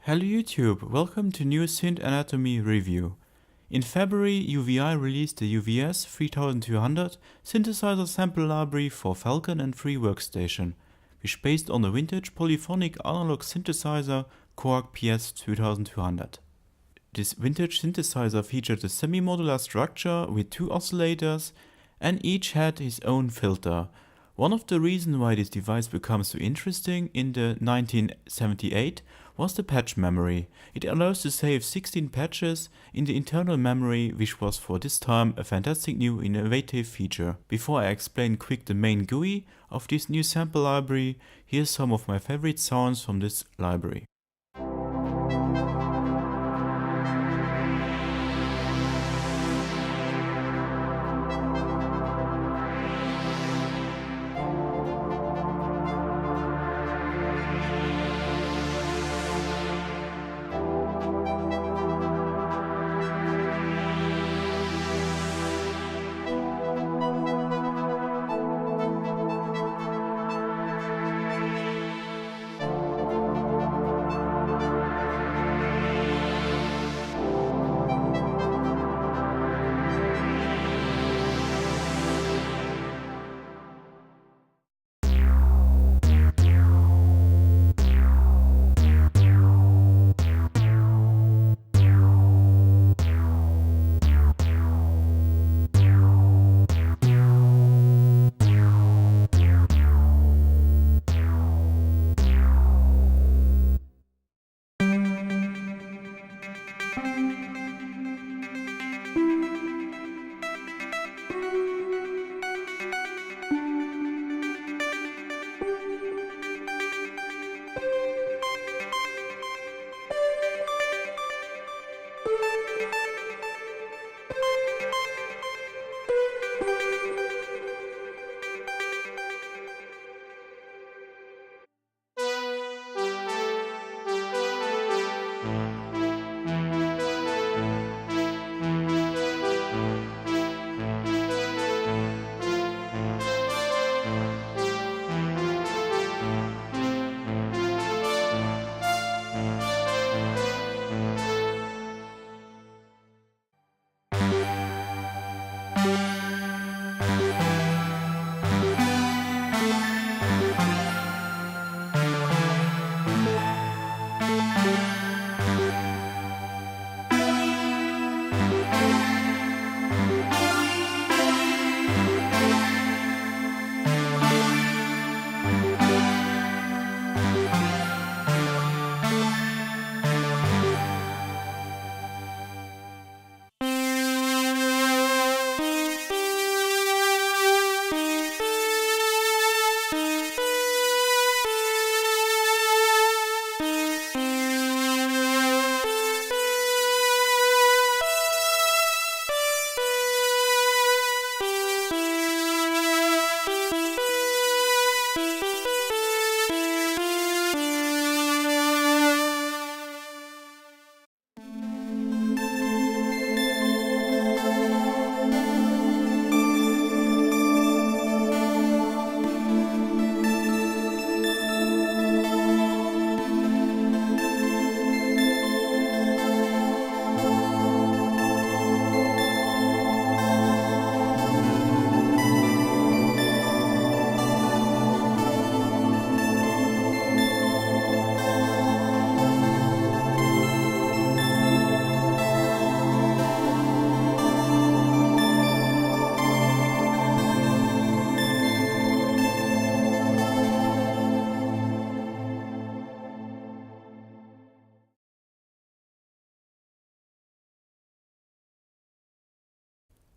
Hello YouTube, welcome to new Synth Anatomy review. In February, UVI released the UVS-3200 Synthesizer sample library for Falcon and Free Workstation, which based on the vintage polyphonic analog synthesizer KORG PS-3200. This vintage synthesizer featured a semi-modular structure with two oscillators, and each had its own filter. One of the reasons why this device became so interesting in the 1978 was the patch memory. It allows to save 16 patches in the internal memory, which was for this time a fantastic new innovative feature. Before I explain quick the main GUI of this new sample library, here's some of my favorite sounds from this library.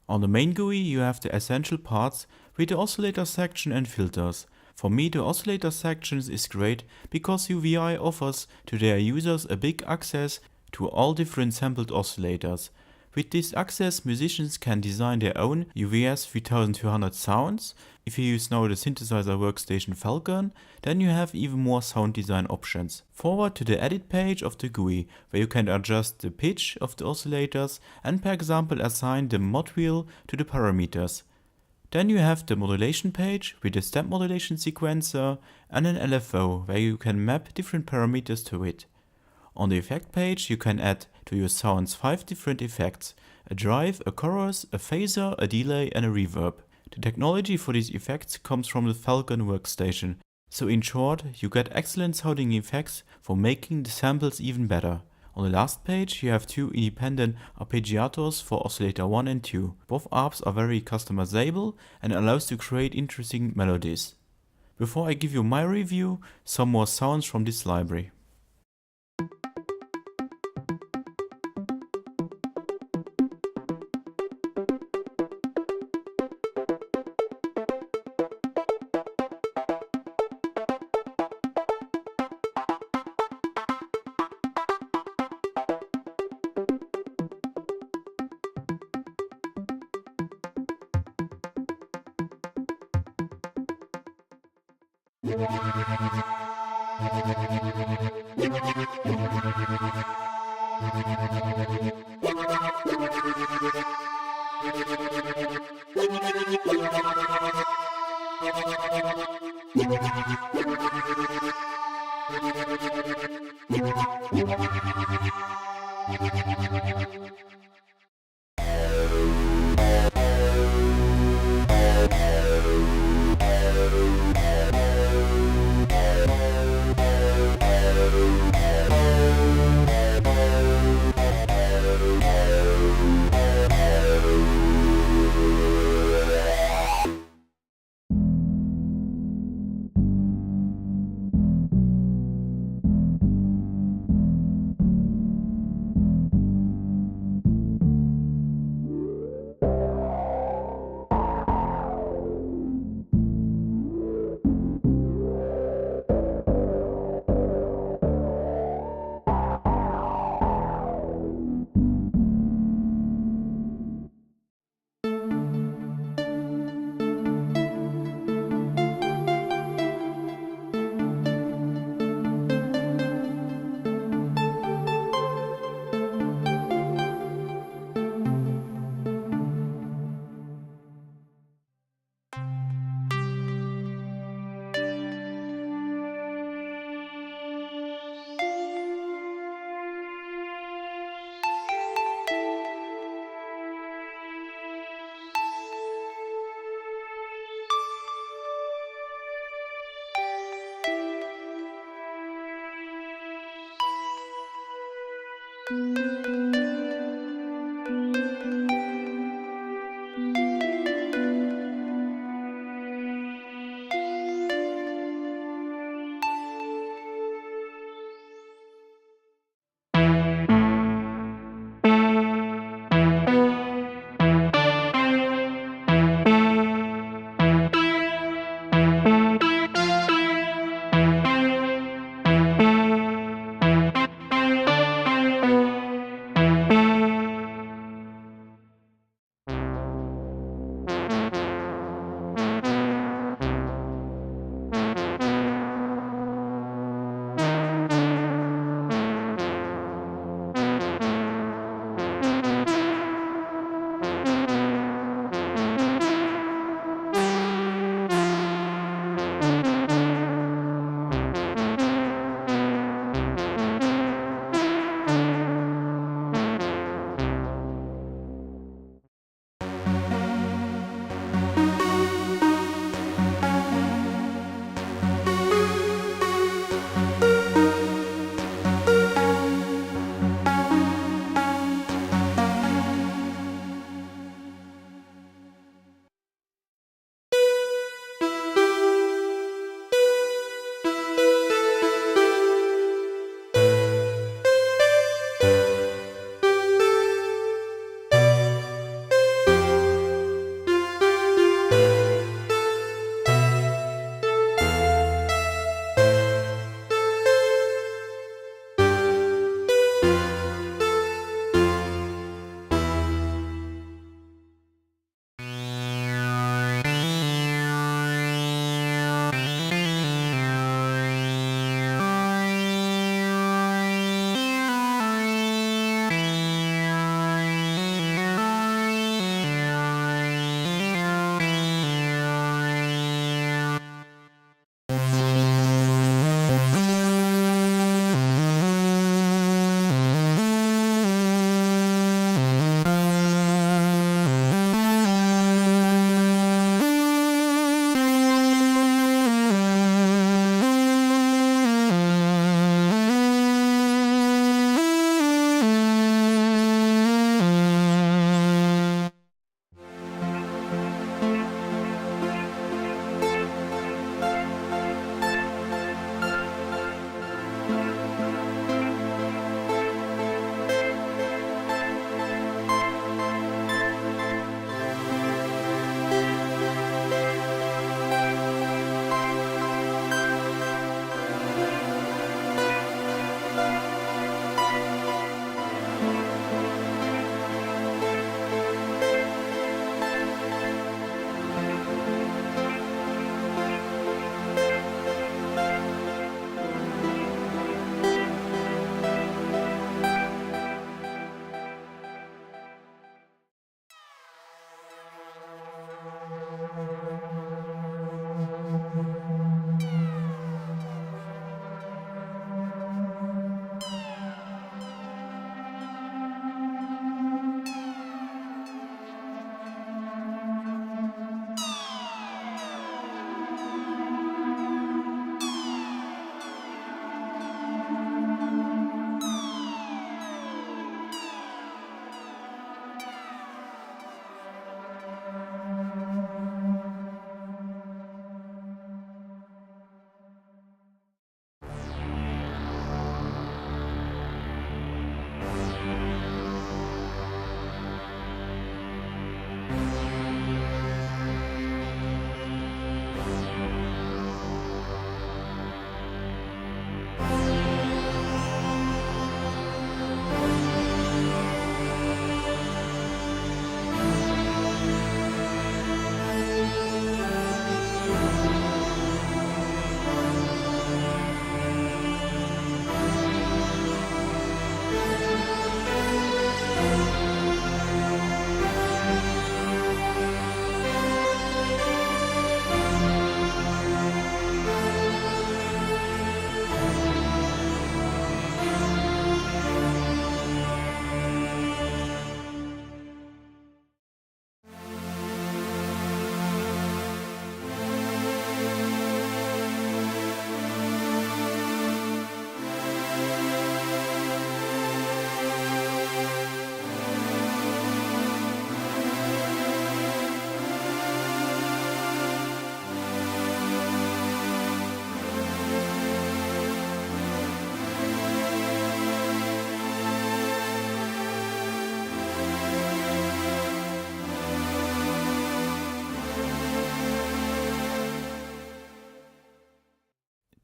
On the main GUI you have the essential parts with the oscillator section and filters. For me the oscillator sections is great because UVI offers to their users a big access to all different sampled oscillators. With this access, musicians can design their own UVS-3200 sounds. If you use now the synthesizer workstation Falcon, then you have even more sound design options. Forward to the edit page of the GUI, where you can adjust the pitch of the oscillators and per example assign the mod wheel to the parameters. Then you have the modulation page with the step modulation sequencer and an LFO, where you can map different parameters to it. On the effect page you can add to your sounds 5 different effects: a drive, a chorus, a phaser, a delay and a reverb. The technology for these effects comes from the Falcon workstation, so in short you get excellent sounding effects for making the samples even better. On the last page you have 2 independent arpeggiators for oscillator 1 and 2. Both arps are very customizable and allows to create interesting melodies. Before I give you my review, some more sounds from this library.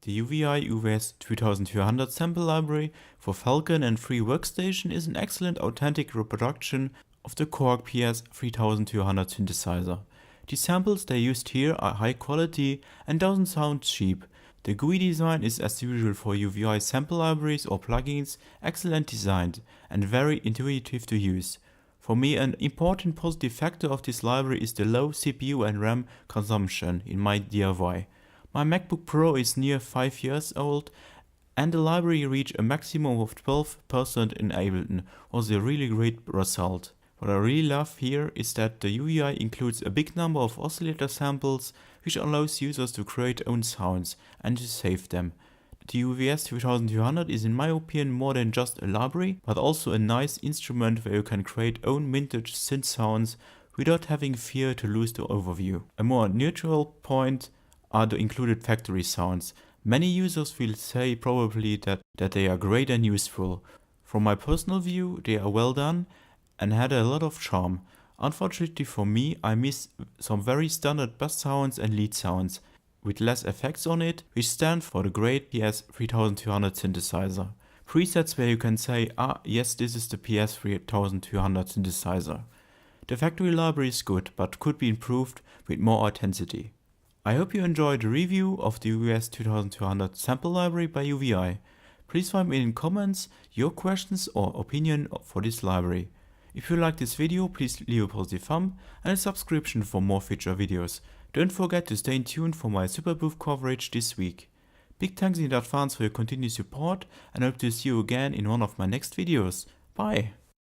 The UVI UVS-3200 sample library for Falcon and Free Workstation is an excellent authentic reproduction of the KORG PS-3200 synthesizer. The samples they used here are high quality and doesn't sound cheap. The GUI design is, as usual for UVI sample libraries or plugins, excellent designed and very intuitive to use. For me, an important positive factor of this library is the low CPU and RAM consumption in my DIY. My MacBook Pro is near 5 years old and the library reached a maximum of 12% in Ableton, was a really great result. What I really love here is that the UVI includes a big number of oscillator samples, which allows users to create own sounds and to save them. The UVS-3200 is in my opinion more than just a library, but also a nice instrument where you can create own vintage synth sounds without having fear to lose the overview. A more neutral point are the included factory sounds. Many users will say probably that they are great and useful. From my personal view, they are well done and had a lot of charm. Unfortunately for me, I miss some very standard bass sounds and lead sounds with less effects on it, which stand for the great PS-3200 synthesizer. Presets where you can say, yes, this is the PS-3200 synthesizer. The factory library is good, but could be improved with more authenticity. I hope you enjoyed the review of the UVS-3200 sample library by UVI. Please write me in comments your questions or opinion for this library. If you like this video, please leave a positive thumb and a subscription for more future videos. Don't forget to stay tuned for my Superbooth coverage this week. Big thanks in advance for your continued support and hope to see you again in one of my next videos. Bye!